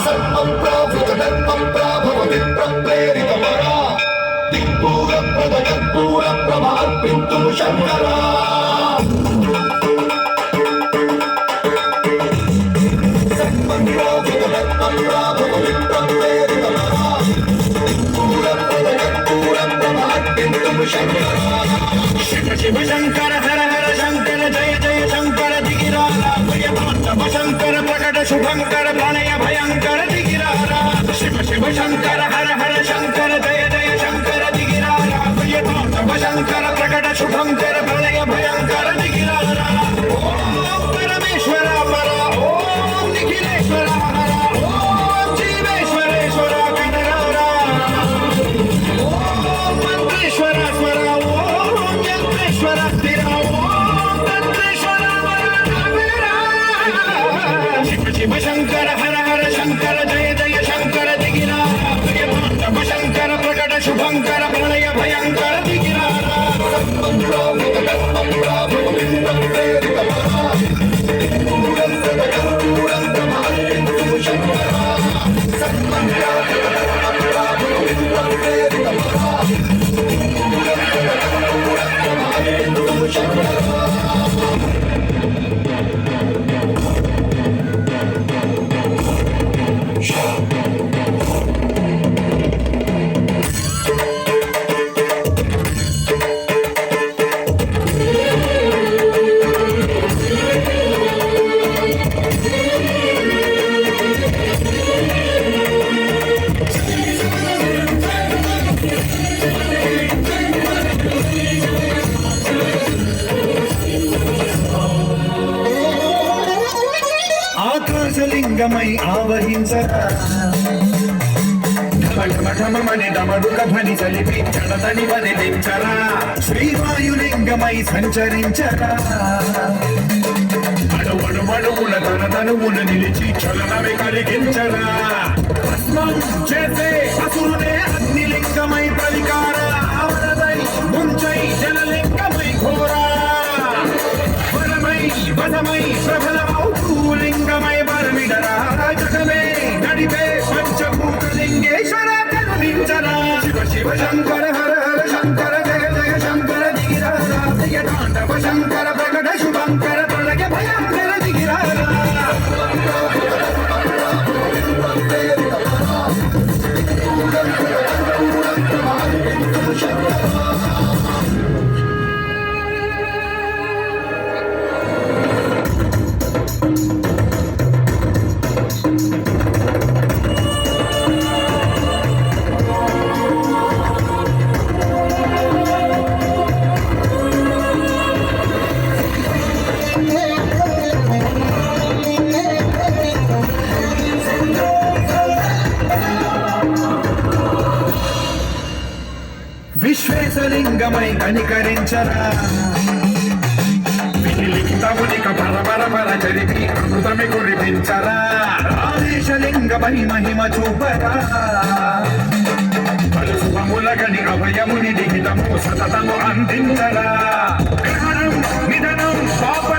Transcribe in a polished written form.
సర్వం ప్రావృతదర్పం ప్రాభవ విప్రం ప్రేరితమరా దిక్పూర ప్రదకర్పూర ప్రమార్పింతు శంకరా సర్వం ప్రావృతదర్పం ప్రాభవ విప్రం ప్రేరితమరా దిక్పూర ప్రదకర్పూర ప్రమార్పింతు శంకరా శివ శివ శంకర హర హర శంకర జయ జయ శంకర దిగిరారా భయతాండవ శంకర ప్రకట శుభంకర ప్రణయ భయంకర దిగిరారా శివ శివ శంకర హర హర శంకర జయ జయ శంకర దిగిరారా భయతాండవ శంకర ప్రకట శుభంకర ప్రణయ భయంకర దిగిరారా ఓం పరమేశ్వర పర ఓం నిఖిలేశ్వర హర ఓం జీవేశ్వరేశ్వర కనరారా ఓం మంత్రేశ్వర స్వర ఓం యంత్రేశ్వర స్థిర ఓం తంత్రేశ్వర శివ శివ శంకర హర హర శంకర జయ జయ శంకర దిగిరారా భయతాండవ శంకర ప్రకట శుభంకర ప్రళయ భయంకర దిగిరారా ఆకాశలింగమై ఆవహించరా ఢమఢమఢమని డమరుక ధ్వని చలిపి చడతని వదిలించరా శ్రీవాయులింగమై సంచరించరా అడుగుల తన తనువున నిలిచి చలనవి కలిగించరా భస్మం చేసే అసురునే అగ్నిలింగమై ప్రవికార ఆవరదై ముంచై జలలింగమై ఘోరా వరమై వదమై ప్రబలమౌ లింగమై బలమిడరా జగమే నడిపే పంచభూతలింగేశ్వర కరుణించరా శివ శివ శంకర హర హర శంకర జయ జయ శంకర దిగిరారా భయతాండవ శంకర ప్రకట శుభంకర ప్రళయ భయంకర దిగిరారా విశ్వేశలింగమై కనికరించరా విలిఖితమునిక పరపర జరిపి అమృతమి కురిపించరా ఆదేశలింగమై మహిమ చూపరా శుభములగని అభయముని లిఖితము సతతము అందించరా గ్రహణం నిధనం పాప